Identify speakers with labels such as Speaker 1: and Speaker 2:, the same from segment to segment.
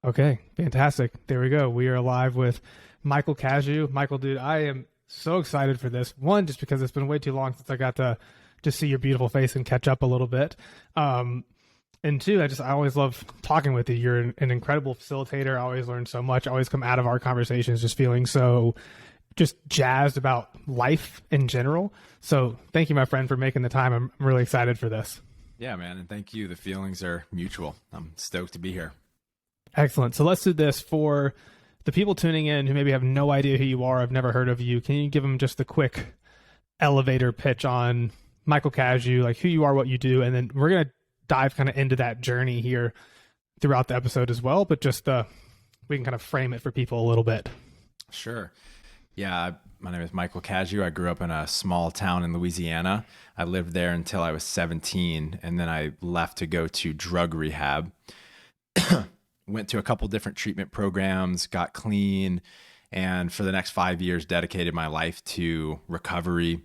Speaker 1: Okay, fantastic. There we go. We are live with Michael Cazayoux. Michael, dude, I am so excited for this. One, just because it's been way too long since I got to just see your beautiful face and catch up a little bit. And two, I always love talking with you. You're an incredible facilitator. I always learn so much. I always come out of our conversations just feeling so just jazzed about life in general. So thank you, my friend, for making the time. I'm really excited for this.
Speaker 2: Yeah, man. And thank you. The feelings are mutual. I'm stoked to be here.
Speaker 1: Excellent. So let's do this for the people tuning in who maybe have no idea who you are, have never heard of you. Can you give them just a quick elevator pitch on Michael Cazayoux, like who you are, what you do, and then we're going to dive kind of into that journey here throughout the episode as well, but just we can kind of frame it for people a little bit.
Speaker 2: Sure. Yeah, my name is Michael Cazayoux. I grew up in a small town in Louisiana. I lived there until I was 17, and then I left to go to drug rehab. Went to a couple different treatment programs, got clean, and for the next 5 years dedicated my life to recovery.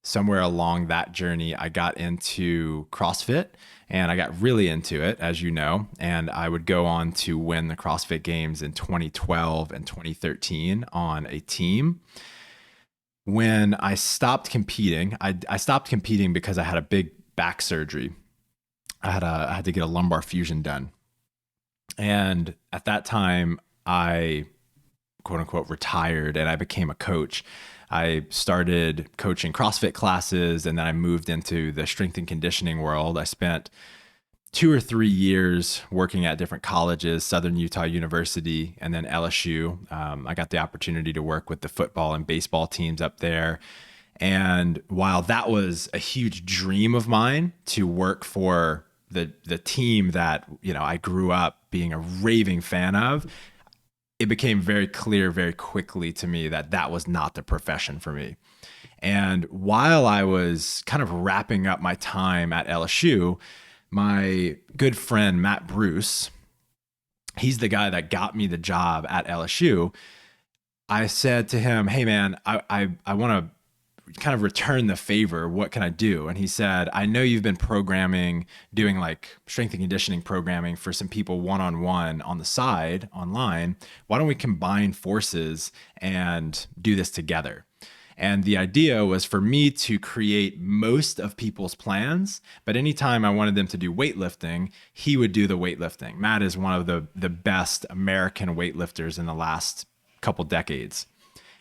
Speaker 2: Somewhere along that journey, I got into CrossFit, and I got really into it, as you know, and I would go on to win the CrossFit Games in 2012 and 2013 on a team. When I stopped competing, I stopped competing because I had a big back surgery. I had to get a lumbar fusion done. And at that time, I quote unquote retired and I became a coach. I started coaching CrossFit classes, and then I moved into the strength and conditioning world. I spent 2 or 3 years working at different colleges, Southern Utah University, and then LSU. I got the opportunity to work with the football and baseball teams up there. And while that was a huge dream of mine to work for the team that, I grew up being a raving fan of, it became very clear very quickly to me that that was not the profession for me. And while I was kind of wrapping up my time at LSU, my good friend, Matt Bruce, he's the guy that got me the job at LSU. I said to him, hey man, I want to kind of return the favor. What can I do? And he said, I know you've been doing like strength and conditioning programming for some people one-on-one on the side online. Why don't we combine forces and do this together? And the idea was for me to create most of people's plans, but anytime I wanted them to do weightlifting, he would do the weightlifting. Matt is one of the best American weightlifters in the last couple decades.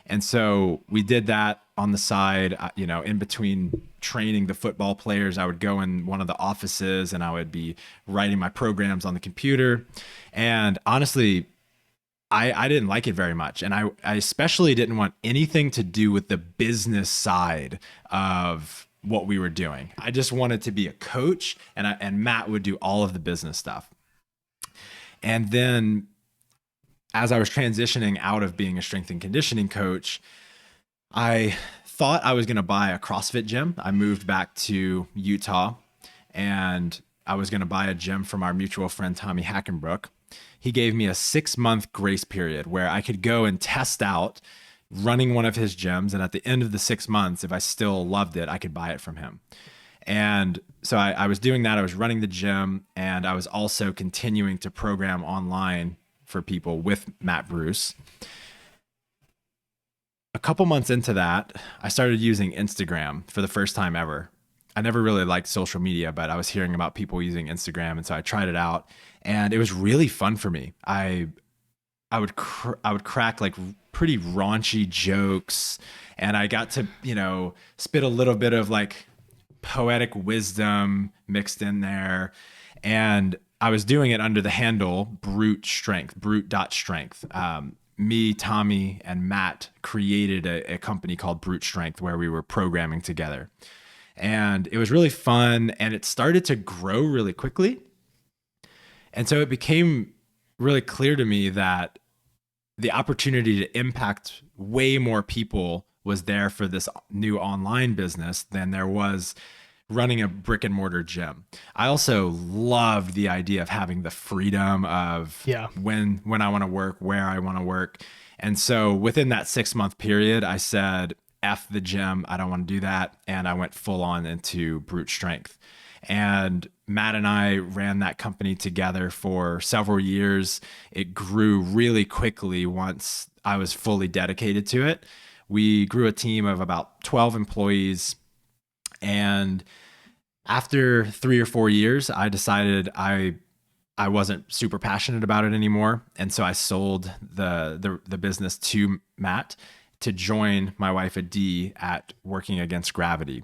Speaker 2: And so we did that on the side, in between training the football players. I would go in one of the offices and I would be writing my programs on the computer. And honestly, I didn't like it very much. And I especially didn't want anything to do with the business side of what we were doing. I just wanted to be a coach, and Matt would do all of the business stuff. And then as I was transitioning out of being a strength and conditioning coach, I thought I was going to buy a CrossFit gym. I moved back to Utah and I was going to buy a gym from our mutual friend, Tommy Hackenbrook. He gave me a 6-month grace period where I could go and test out running one of his gyms. And at the end of the 6 months, if I still loved it, I could buy it from him. And so I was doing that. I was running the gym, and I was also continuing to program online for people with Matt Bruce. A couple months into that, I started using Instagram for the first time ever. I never really liked social media, but I was hearing about people using Instagram, and so I tried it out, and it was really fun for me. I would crack like pretty raunchy jokes, and I got to spit a little bit of like poetic wisdom mixed in there, and I was doing it under the handle brute.strength. Me, Tommy, and Matt created a company called Brute Strength where we were programming together. And it was really fun, and it started to grow really quickly. And so it became really clear to me that the opportunity to impact way more people was there for this new online business than there was running a brick and mortar gym. I also loved the idea of having the freedom of when I want to work, where I want to work. And so within that 6-month period, I said, F the gym, I don't want to do that. And I went full on into Brute Strength. And Matt and I ran that company together for several years. It grew really quickly once I was fully dedicated to it. We grew a team of about 12 employees. And after 3 or 4 years, I decided I wasn't super passionate about it anymore. And so I sold the business to Matt to join my wife Adi at Working Against Gravity.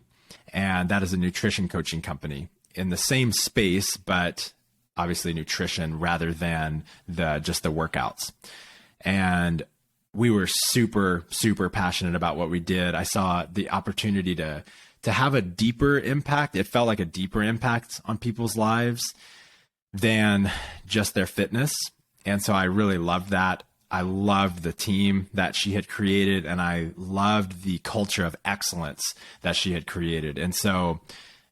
Speaker 2: And that is a nutrition coaching company in the same space, but obviously nutrition rather than just the workouts. And we were super, super passionate about what we did. I saw the opportunity to have a deeper impact. It felt like a deeper impact on people's lives than just their fitness. And so I really loved that. I loved the team that she had created, and I loved the culture of excellence that she had created. And so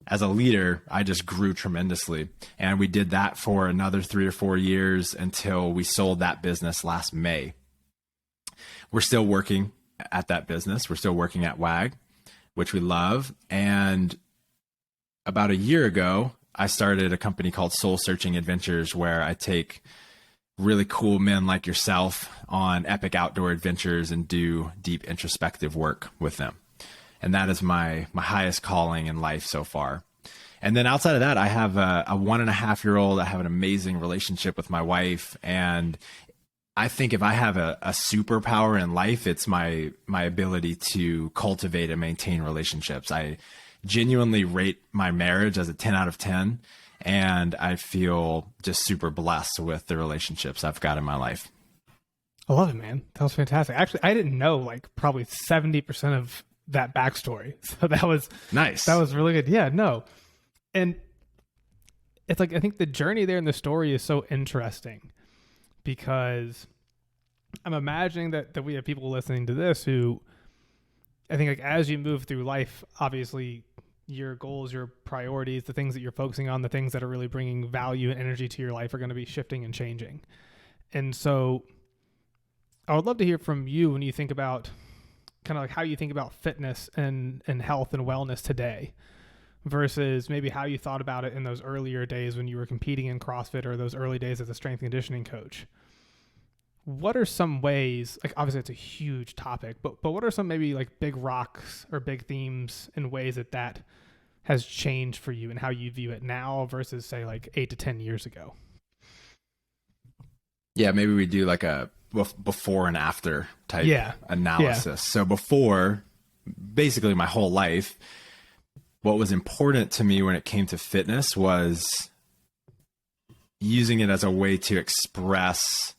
Speaker 2: as a leader, I just grew tremendously. And we did that for another 3 or 4 years until we sold that business last May. We're still working at that business. We're still working at WAG, which we love. And about a year ago, I started a company called Soulsearching Adventures, where I take really cool men like yourself on epic outdoor adventures and do deep introspective work with them. And that is my highest calling in life so far. And then outside of that, I have a 1.5-year-old. I have an amazing relationship with my wife. And I think if I have a superpower in life, it's my ability to cultivate and maintain relationships. I genuinely rate my marriage as a 10 out of 10. And I feel just super blessed with the relationships I've got in my life.
Speaker 1: I love it, man. That was fantastic. Actually, I didn't know like probably 70% of that backstory. So that was
Speaker 2: nice.
Speaker 1: That was really good. Yeah, no. And it's like, I think the journey there in the story is so interesting, because I'm imagining that we have people listening to this who, I think, like, as you move through life, obviously your goals, your priorities, the things that you're focusing on, the things that are really bringing value and energy to your life are going to be shifting and changing. And so I would love to hear from you when you think about kind of like how you think about fitness and health and wellness today versus maybe how you thought about it in those earlier days when you were competing in CrossFit, or those early days as a strength and conditioning coach. What are some ways, like obviously it's a huge topic, but what are some maybe like big rocks or big themes and ways that has changed for you and how you view it now versus say like 8 to 10 years ago?
Speaker 2: Yeah, maybe we do like a before and after type analysis. Yeah. So before, basically my whole life, what was important to me when it came to fitness was using it as a way to express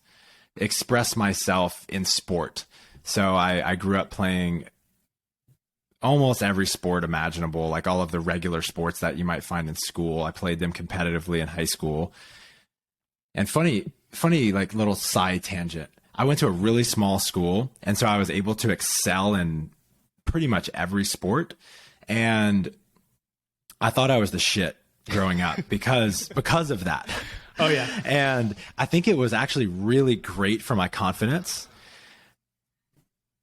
Speaker 2: myself in sport. So I grew up playing almost every sport imaginable, like all of the regular sports that you might find in school. I played them competitively in high school. And funny, like little side tangent. I went to a really small school, and so I was able to excel in pretty much every sport. And I thought I was the shit growing up because of that.
Speaker 1: Oh yeah.
Speaker 2: And I think it was actually really great for my confidence.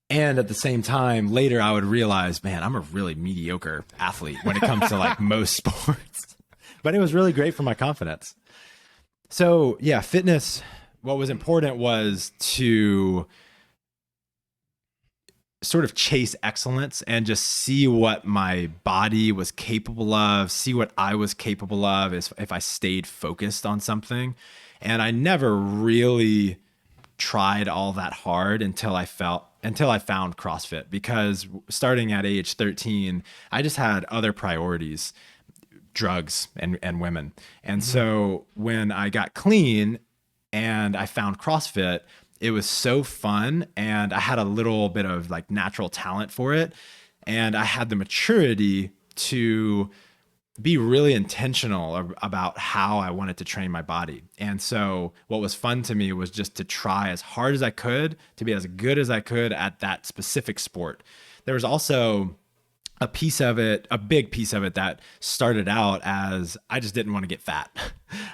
Speaker 2: And at the same time, later I would realize, man, I'm a really mediocre athlete when it comes to like most sports. But it was really great for my confidence. So yeah, fitness, what was important was to sort of chase excellence and just see what my body was capable of, see what I was capable of if I stayed focused on something. And I never really tried all that hard until I found CrossFit, because starting at age 13, I just had other priorities, drugs and women. And so when I got clean and I found CrossFit, it was so fun, and I had a little bit of like natural talent for it. And I had the maturity to be really intentional about how I wanted to train my body. And so what was fun to me was just to try as hard as I could to be as good as I could at that specific sport. There was also a piece of it, a big piece of it, that started out as I just didn't want to get fat.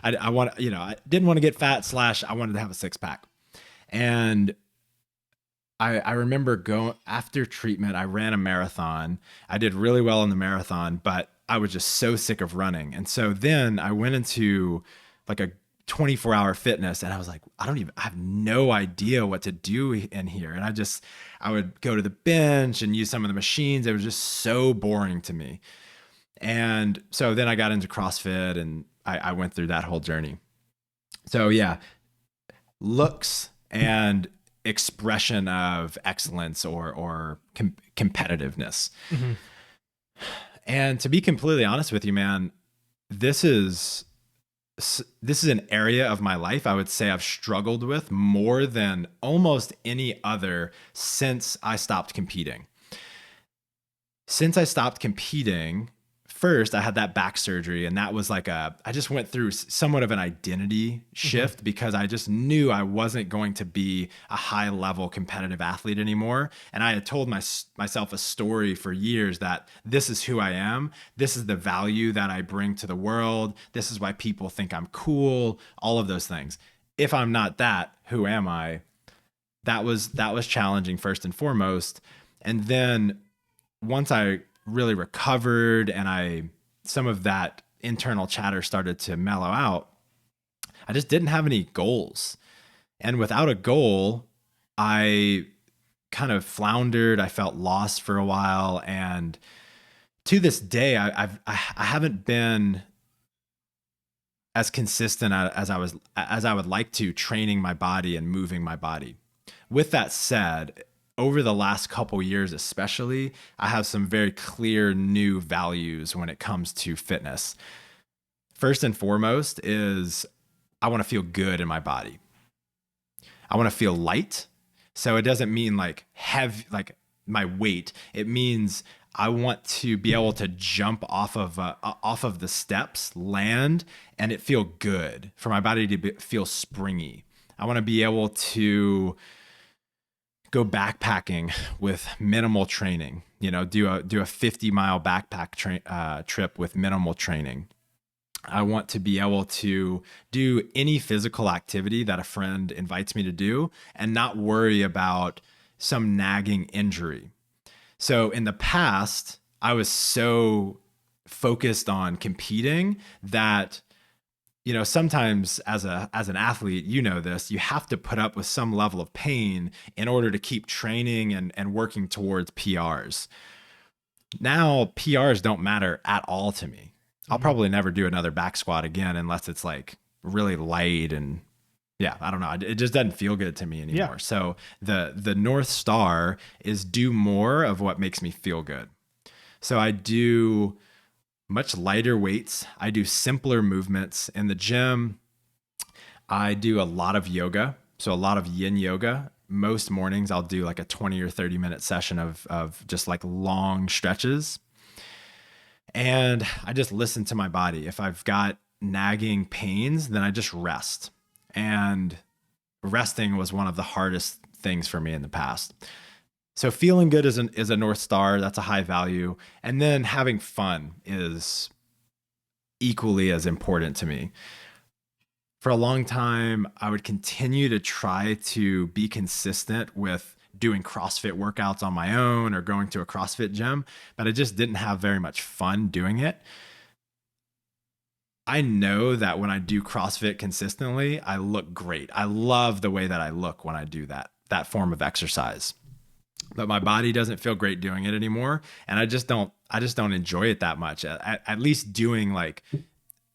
Speaker 2: I didn't want to get fat / I wanted to have a six pack. And I remember going after treatment, I ran a marathon. I did really well in the marathon, but I was just so sick of running. And so then I went into like a 24-hour fitness, and I was like, I have no idea what to do in here. And I would go to the bench and use some of the machines. It was just so boring to me. And so then I got into CrossFit, and I went through that whole journey. So yeah, looks and expression of excellence or competitiveness. Mm-hmm. And to be completely honest with you, man, this is an area of my life I would say I've struggled with more than almost any other since I stopped competing. Since I stopped competing, first I had that back surgery, and that was like I just went through somewhat of an identity shift mm-hmm. because I just knew I wasn't going to be a high level competitive athlete anymore. And I had told myself a story for years that this is who I am. This is the value that I bring to the world. This is why people think I'm cool, all of those things. If I'm not that, who am I? That was challenging first and foremost. And then once I really recovered and some of that internal chatter started to mellow out, I just didn't have any goals. And without a goal, I kind of floundered. I felt lost for a while. And to this day, I haven't been as consistent as I would like to, training my body and moving my body. With that said, over the last couple years, especially, I have some very clear new values when it comes to fitness. First and foremost is I want to feel good in my body. I want to feel light. So it doesn't mean like heavy, like my weight. It means I want to be able to jump off of the steps, land, and it feel good for my body to feel springy. I want to be able to go backpacking with minimal training, do a 50-mile backpack trip with minimal training. I want to be able to do any physical activity that a friend invites me to do and not worry about some nagging injury. So in the past, I was so focused on competing that sometimes as an athlete, this, you have to put up with some level of pain in order to keep training and working towards PRs. Now, PRs don't matter at all to me. I'll probably never do another back squat again unless it's like really light and I don't know. It just doesn't feel good to me anymore. Yeah. So the North Star is do more of what makes me feel good. So I do much lighter weights. I do simpler movements in the gym. I do a lot of yoga. So a lot of yin yoga. Most mornings I'll do like a 20 or 30 minute session of just like long stretches. And I just listen to my body. If I've got nagging pains, then I just rest. And resting was one of the hardest things for me in the past. So feeling good is a North Star. That's a high value. And then having fun is equally as important to me. For a long time, I would continue to try to be consistent with doing CrossFit workouts on my own or going to a CrossFit gym, but I just didn't have very much fun doing it. I know that when I do CrossFit consistently, I look great. I love the way that I look when I do that form of exercise. But my body doesn't feel great doing it anymore. And I just don't enjoy it that much, at least doing like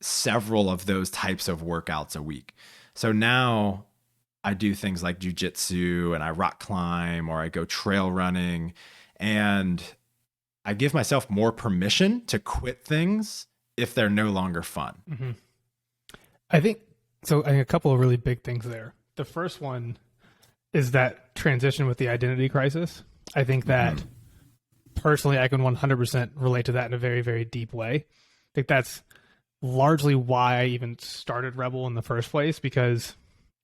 Speaker 2: several of those types of workouts a week. So now I do things like jujitsu and I rock climb or I go trail running, and I give myself more permission to quit things if they're no longer fun.
Speaker 1: Mm-hmm. I think a couple of really big things there. The first one is that transition with the identity crisis. I think that personally, I can 100% relate to that in a very, very deep way. I think that's largely why I even started Rebel in the first place, because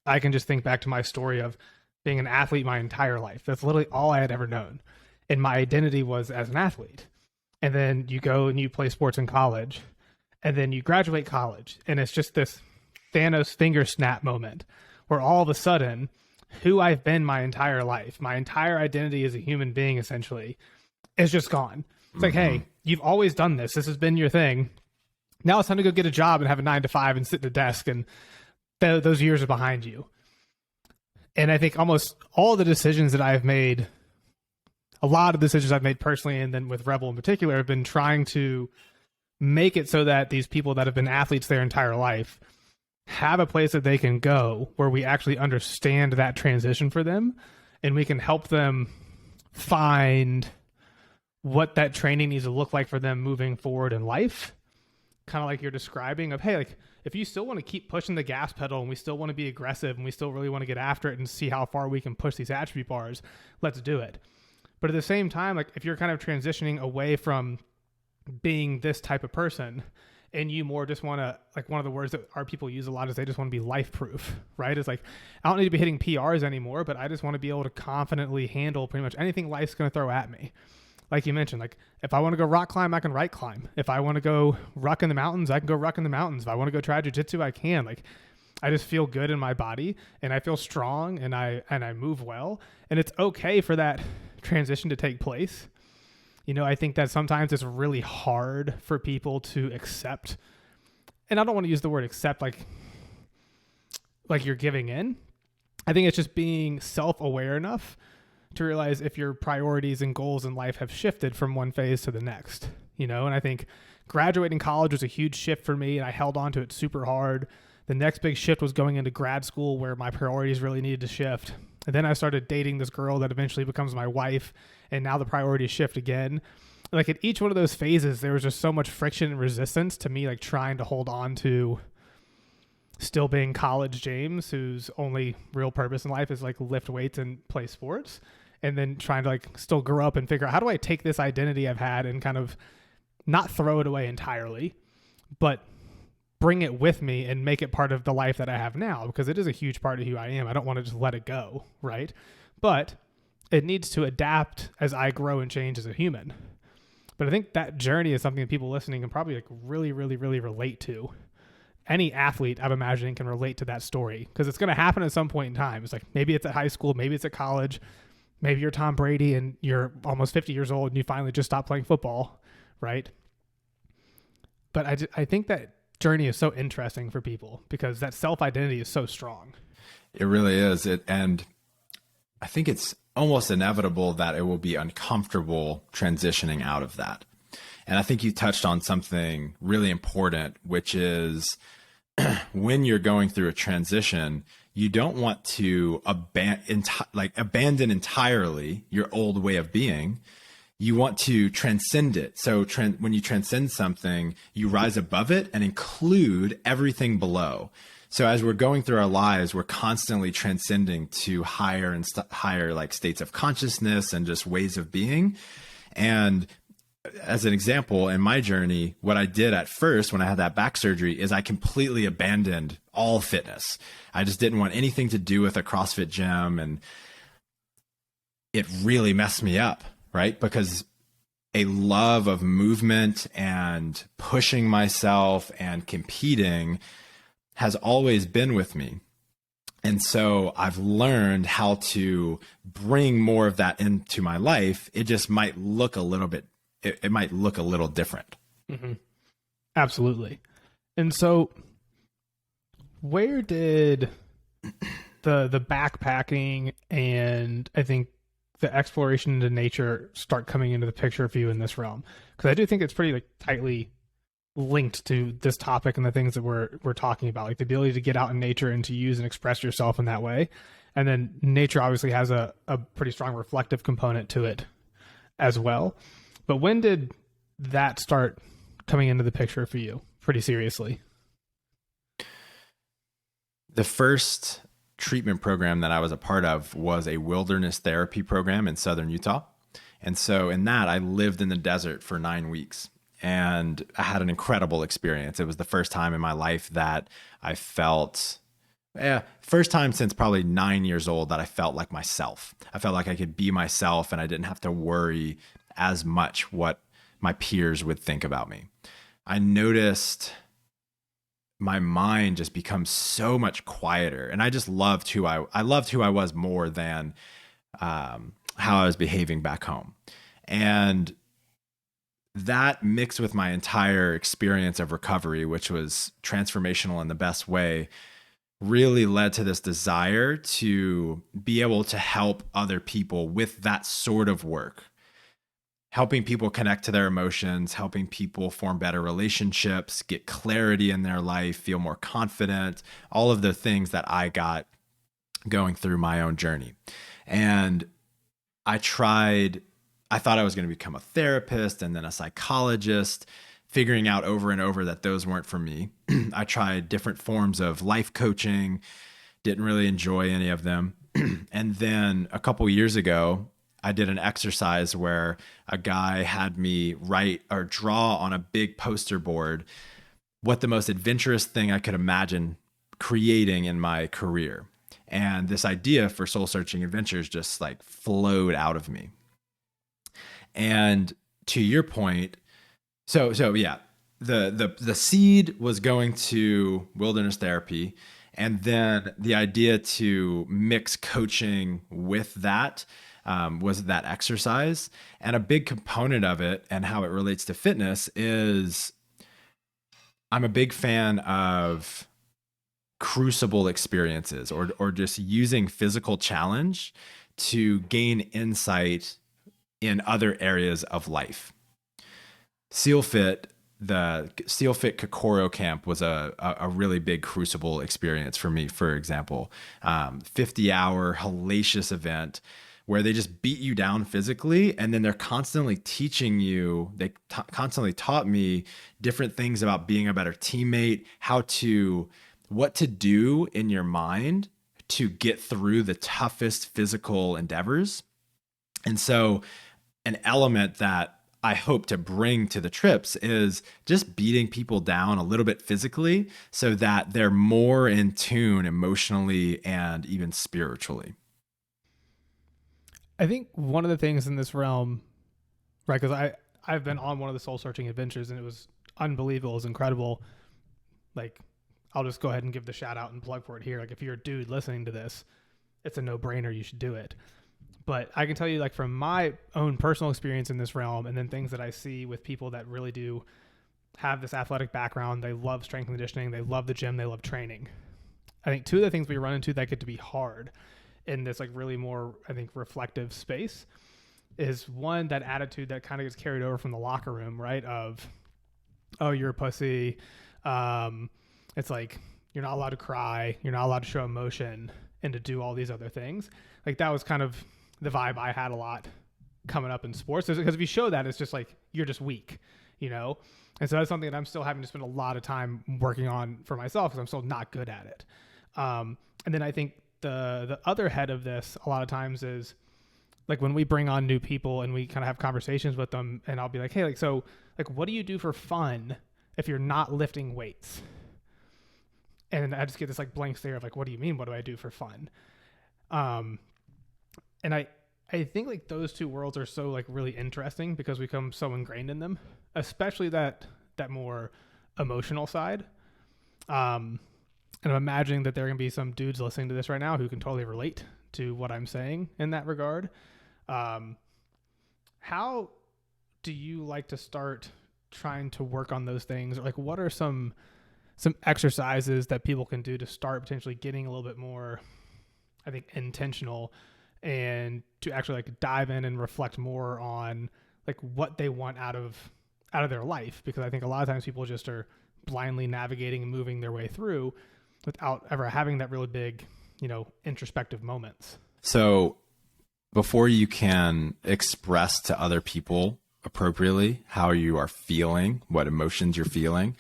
Speaker 1: I can just think back to my story of being an athlete my entire life. That's literally all I had ever known. And my identity was as an athlete. And then you go and you play sports in college, and then you graduate college, and it's just this Thanos finger snap moment where all of a sudden, who I've been my entire life, my entire identity as a human being, essentially, is just gone. It's like, hey, you've always done this. This has been your thing. Now it's time to go get a job and have a 9 to 5 and sit at a desk, and those years are behind you. And I think almost all the decisions that I've made, a lot of decisions I've made personally, and then with Rebel in particular, have been trying to make it so that these people that have been athletes their entire life have a place that they can go where we actually understand that transition for them, and we can help them find what that training needs to look like for them moving forward in life. Kind of like you're describing of, hey, like if you still want to keep pushing the gas pedal and we still want to be aggressive and we still really want to get after it and see how far we can push these attribute bars, let's do it. But at the same time, like if you're kind of transitioning away from being this type of person and you more just want to, like one of the words that our people use a lot is they just want to be life proof, right? It's like, I don't need to be hitting PRs anymore, but I just want to be able to confidently handle pretty much anything life's going to throw at me. Like you mentioned, like if I want to go rock climb, I can right climb. If I want to go ruck in the mountains, I can go ruck in the mountains. If I want to go try jiu-jitsu, I can. Like I just feel good in my body and I feel strong and I move well. And it's okay for that transition to take place. You know, I think that sometimes it's really hard for people to accept. And I don't want to use the word accept like you're giving in. I think it's just being self-aware enough to realize if your priorities and goals in life have shifted from one phase to the next, you know? And I think graduating college was a huge shift for me and I held on to it super hard. The next big shift was going into grad school where my priorities really needed to shift. And then I started dating this girl that eventually becomes my wife. And now the priorities shift again. Like at each one of those phases, there was just so much friction and resistance to me, like trying to hold on to still being college James, whose only real purpose in life is like lift weights and play sports. And then trying to like still grow up and figure out how do I take this identity I've had and kind of not throw it away entirely, but bring it with me and make it part of the life that I have now, because it is a huge part of who I am. I don't want to just let it go, right? But it needs to adapt as I grow and change as a human. But I think that journey is something that people listening can probably like really, really, really relate to. Any athlete, I'm imagining, can relate to that story because it's going to happen at some point in time. It's like maybe it's at high school, maybe it's at college. Maybe you're Tom Brady and you're almost 50 years old and you finally just stopped playing football, right? But I think that journey is so interesting for people because that self-identity is so strong.
Speaker 2: It really is. And I think it's almost inevitable that it will be uncomfortable transitioning out of that. And I think you touched on something really important, which is when you're going through a transition, you don't want to abandon entirely your old way of being. You want to transcend it. So when you transcend something, you rise above it and include everything below. So as we're going through our lives, we're constantly transcending to higher and higher like states of consciousness and just ways of being. And as an example, in my journey, what I did at first when I had that back surgery is I completely abandoned all fitness. I just didn't want anything to do with a CrossFit gym. And it really messed me up, right? Because a love of movement and pushing myself and competing has always been with me. And so I've learned how to bring more of that into my life. It just might look a little bit, it might look a little different.
Speaker 1: Mm-hmm. Absolutely. And so where did the backpacking and I think the exploration into nature start coming into the picture for you in this realm? Because I do think it's pretty like tightly linked to this topic and the things that we're talking about, like the ability to get out in nature and to use and express yourself in that way. And then nature obviously has a pretty strong reflective component to it as well. But when did that start coming into the picture for you pretty seriously?
Speaker 2: The first treatment program that I was a part of was a wilderness therapy program in southern Utah. And so in that, I lived in the desert for 9 weeks. And I had an incredible experience. It was the first time in my life that I felt, first time since probably 9 years old that I felt like myself. I felt like I could be myself and I didn't have to worry as much what my peers would think about me. I noticed my mind just becomes so much quieter. And I just loved who I loved who I was more than how I was behaving back home. And that mixed with my entire experience of recovery, which was transformational in the best way, really led to this desire to be able to help other people with that sort of work, helping people connect to their emotions, helping people form better relationships, get clarity in their life, feel more confident, all of the things that I got going through my own journey. And I thought I was going to become a therapist and then a psychologist, figuring out over and over that those weren't for me. I tried different forms of life coaching, didn't really enjoy any of them. And then a couple years ago, I did an exercise where a guy had me write or draw on a big poster board what the most adventurous thing I could imagine creating in my career. And this idea for Soulsearching Adventures just like flowed out of me. And to your point, so yeah, the seed was going to wilderness therapy, and then the idea to mix coaching with that was that exercise. And a big component of it and how it relates to fitness is I'm a big fan of crucible experiences or just using physical challenge to gain insight in other areas of life. The SealFit Kokoro camp was a really big crucible experience for me, for example. 50-hour hellacious event where they just beat you down physically, and then they're constantly teaching you, constantly taught me different things about being a better teammate, what to do in your mind to get through the toughest physical endeavors. And so an element that I hope to bring to the trips is just beating people down a little bit physically so that they're more in tune emotionally and even spiritually.
Speaker 1: I think one of the things in this realm, right, because I've been on one of the soul searching adventures and it was unbelievable. It was incredible. Like, I'll just go ahead and give the shout out and plug for it here. Like, if you're a dude listening to this, it's a no-brainer. You should do it. But I can tell you, like, from my own personal experience in this realm, and then things that I see with people that really do have this athletic background, they love strength and conditioning, they love the gym, they love training. I think two of the things we run into that get to be hard in this, like, really more, I think, reflective space is one, that attitude that kind of gets carried over from the locker room, right? Of, oh, you're a pussy. It's like, you're not allowed to cry. You're not allowed to show emotion and to do all these other things. Like, that was kind of the vibe I had a lot coming up in sports. Because if you show that, it's just like, you're just weak, you know? And so that's something that I'm still having to spend a lot of time working on for myself because I'm still not good at it. And then I think the other head of this a lot of times is like when we bring on new people and we kind of have conversations with them, and I'll be like, hey, like, so like, what do you do for fun if you're not lifting weights? And I just get this like blank stare of like, what do you mean? What do I do for fun? And I think like those two worlds are so like really interesting because we become so ingrained in them, especially that more emotional side. And I'm imagining that there are going to be some dudes listening to this right now who can totally relate to what I'm saying in that regard. How do you like to start trying to work on those things? Or like, what are some exercises that people can do to start potentially getting a little bit more, I think, intentional and to actually like dive in and reflect more on like what they want out of their life? Because I think a lot of times people just are blindly navigating and moving their way through without ever having that really big, you know, introspective moments.
Speaker 2: So before you can express to other people appropriately how you are feeling, what emotions you're feeling,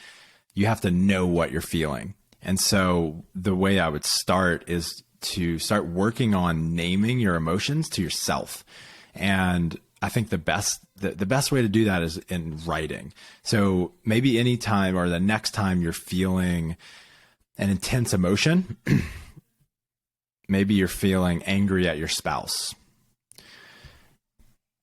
Speaker 2: you have to know what you're feeling. And so the way I would start is to start working on naming your emotions to yourself. And I think the best way to do that is in writing. So maybe anytime or the next time you're feeling an intense emotion, maybe you're feeling angry at your spouse.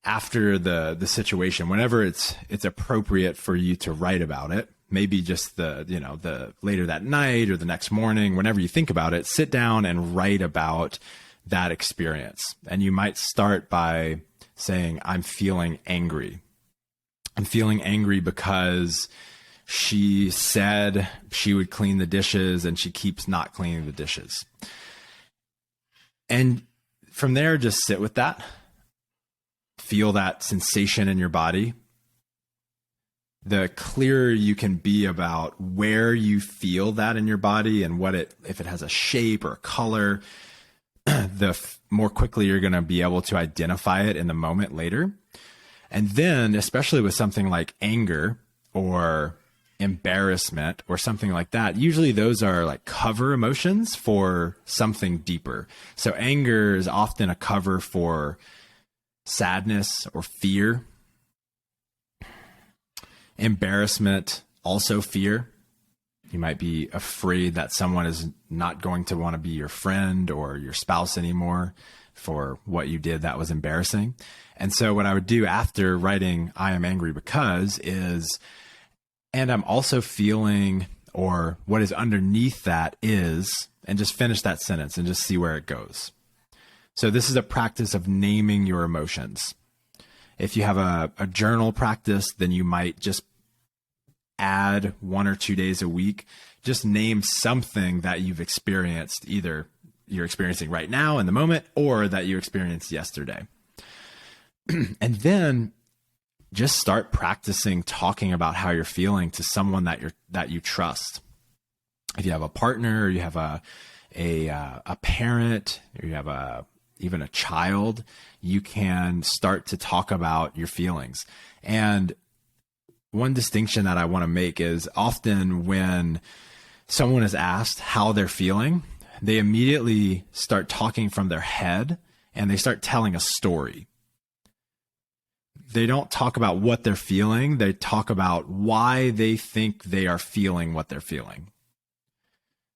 Speaker 2: After the situation, whenever it's appropriate for you to write about it, maybe just the later that night or the next morning, whenever you think about it, sit down and write about that experience. And you might start by saying, I'm feeling angry. I'm feeling angry because she said she would clean the dishes and she keeps not cleaning the dishes. And from there, just sit with that. Feel that sensation in your body. The clearer you can be about where you feel that in your body and if it has a shape or a color, the more quickly you're going to be able to identify it in the moment later. And then, especially with something like anger or embarrassment or something like that, usually those are like cover emotions for something deeper. So anger is often a cover for sadness or fear. Embarrassment, also fear. You might be afraid that someone is not going to want to be your friend or your spouse anymore for what you did that was embarrassing. And so what I would do after writing I am angry because is, and I'm also feeling, or what is underneath that is, and just finish that sentence and just see where it goes. So this is a practice of naming your emotions. If you have a journal practice, then you might just add 1 or 2 days a week, just name something that you've experienced, either you're experiencing right now in the moment or that you experienced yesterday. And then just start practicing talking about how you're feeling to someone that you trust. If you have a partner, or you have a parent, or you have even a child, you can start to talk about your feelings. And one distinction that I want to make is often when someone is asked how they're feeling, they immediately start talking from their head and they start telling a story. They don't talk about what they're feeling. They talk about why they think they are feeling what they're feeling.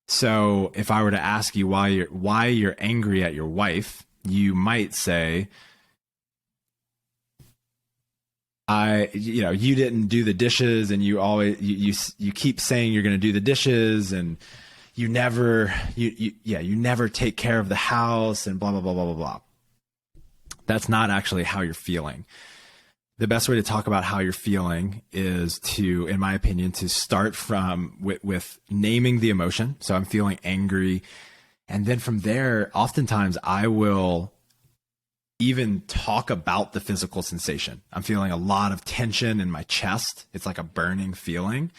Speaker 2: So if I were to ask you why you're angry at your wife, you might say, you didn't do the dishes, and you always you keep saying you're going to do the dishes, and you never take care of the house, and blah blah blah blah blah blah. That's not actually how you're feeling. The best way to talk about how you're feeling is to, in my opinion, to start with naming the emotion. So I'm feeling angry. And then from there, oftentimes I will even talk about the physical sensation. I'm feeling a lot of tension in my chest. It's like a burning feeling.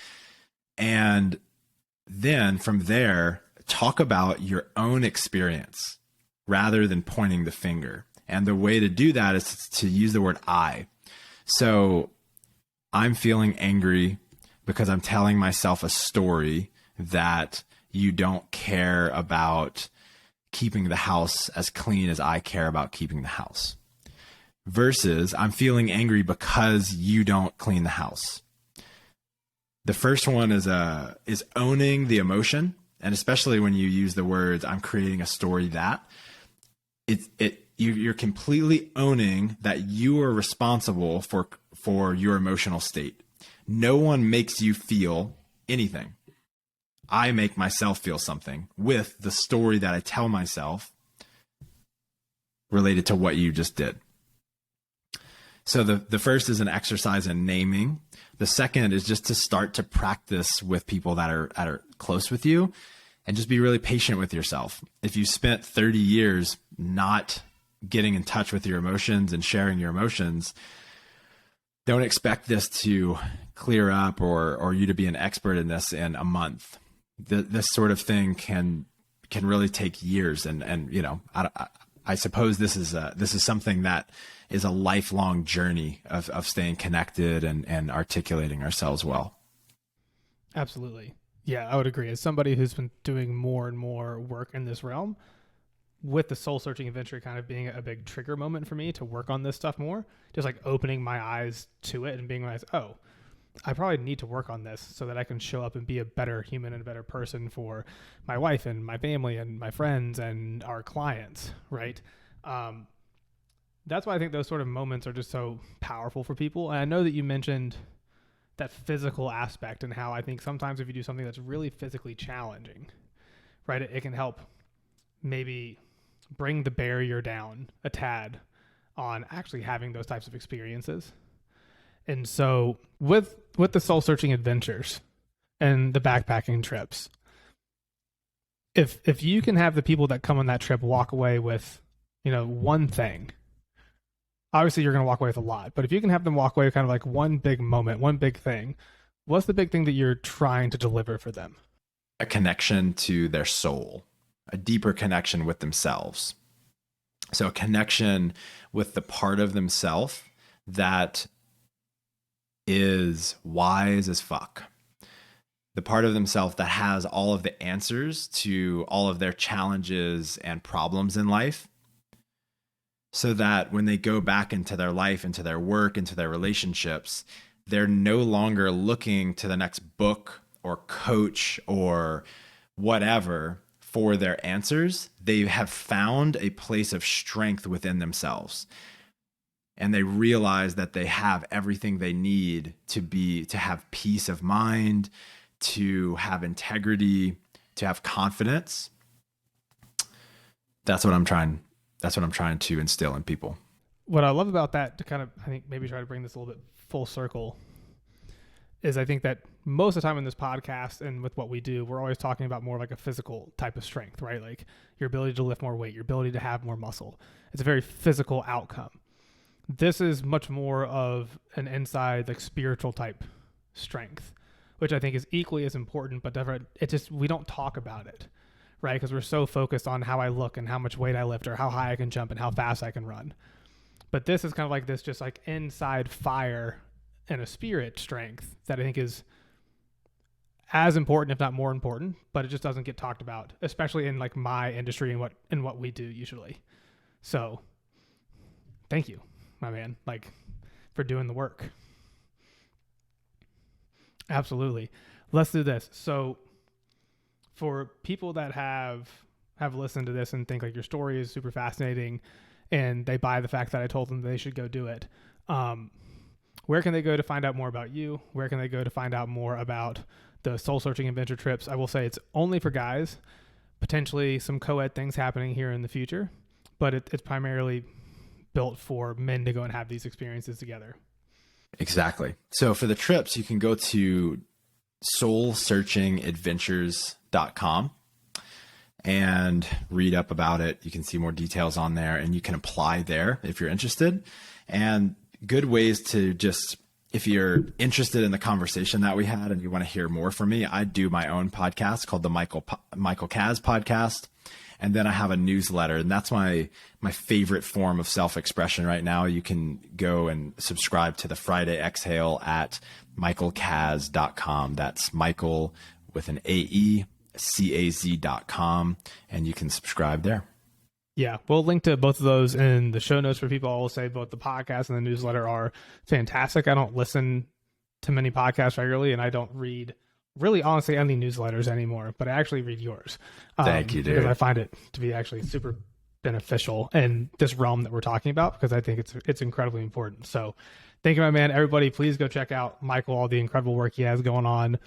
Speaker 2: And then from there, talk about your own experience rather than pointing the finger. And the way to do that is to use the word I. So I'm feeling angry because I'm telling myself a story that you don't care about keeping the house as clean as I care about keeping the house. Versus I'm feeling angry because you don't clean the house. The first one is owning the emotion. And especially when you use the words, I'm creating a story that you're completely owning that you are responsible for your emotional state. No one makes you feel anything. I make myself feel something with the story that I tell myself related to what you just did. So the first is an exercise in naming. The second is just to start to practice with people that are close with you, and just be really patient with yourself. If you spent 30 years not getting in touch with your emotions and sharing your emotions, don't expect this to clear up or you to be an expert in this in a month. This sort of thing can really take years. And I suppose this is something that is a lifelong journey of staying connected and articulating ourselves well.
Speaker 1: Absolutely. Yeah, I would agree. As somebody who's been doing more and more work in this realm, with the soul searching adventure kind of being a big trigger moment for me to work on this stuff more, just like opening my eyes to it and being like, oh, I probably need to work on this so that I can show up and be a better human and a better person for my wife and my family and my friends and our clients, right? That's why I think those sort of moments are just so powerful for people. And I know that you mentioned that physical aspect and how I think sometimes if you do something that's really physically challenging, right, it can help maybe bring the barrier down a tad on actually having those types of experiences. And so with the soul searching adventures and the backpacking trips, if you can have the people that come on that trip walk away with, one thing, obviously you're going to walk away with a lot, but if you can have them walk away with kind of like one big moment, one big thing, what's the big thing that you're trying to deliver for them?
Speaker 2: A connection to their soul, a deeper connection with themselves. So a connection with the part of themselves that is wise as fuck. The part of themselves that has all of the answers to all of their challenges and problems in life. So that when they go back into their life, into their work, into their relationships, they're no longer looking to the next book or coach or whatever for their answers. They have found a place of strength within themselves. And they realize that they have everything they need to have peace of mind, to have integrity, to have confidence. That's what I'm trying to instill in people.
Speaker 1: What I love about that, to kind of, I think maybe try to bring this a little bit full circle, is I think that most of the time in this podcast and with what we do, we're always talking about more like a physical type of strength, right? Like your ability to lift more weight, your ability to have more muscle. It's a very physical outcome. This is much more of an inside, like spiritual type strength, which I think is equally as important, but different. We don't talk about it, right? Because we're so focused on how I look and how much weight I lift or how high I can jump and how fast I can run. But this is kind of like this just like inside fire and a spirit strength that I think is as important, if not more important, but it just doesn't get talked about, especially in like my industry and what we do usually. So thank you, my man, like for doing the work. Absolutely. Let's do this. So for people that have listened to this and think like your story is super fascinating and they buy the fact that I told them they should go do it, where can they go to find out more about you? Where can they go to find out more about the soul searching adventure trips? I will say it's only for guys, potentially some co-ed things happening here in the future, but it's primarily built for men to go and have these experiences together.
Speaker 2: Exactly. So for the trips, you can go to soulsearchingadventures.com and read up about it. You can see more details on there and you can apply there if you're interested. And good ways to just, if you're interested in the conversation that we had and you want to hear more from me, I do my own podcast called the Michael Caz podcast. And then I have a newsletter, and that's my favorite form of self-expression right now. You can go and subscribe to the Friday Exhale at michaelcaz.com. That's Michael with an AE, CAZ.com, and you can subscribe there.
Speaker 1: Yeah, we'll link to both of those in the show notes for people. I will say both the podcast and the newsletter are fantastic. I don't listen to many podcasts regularly, and I don't read really honestly any newsletters anymore, but I actually read yours.
Speaker 2: Thank you, dude.
Speaker 1: Because I find it to be actually super beneficial in this realm that we're talking about, because I think it's incredibly important. So thank you, my man. Everybody, please go check out Michael, all the incredible work he has going on.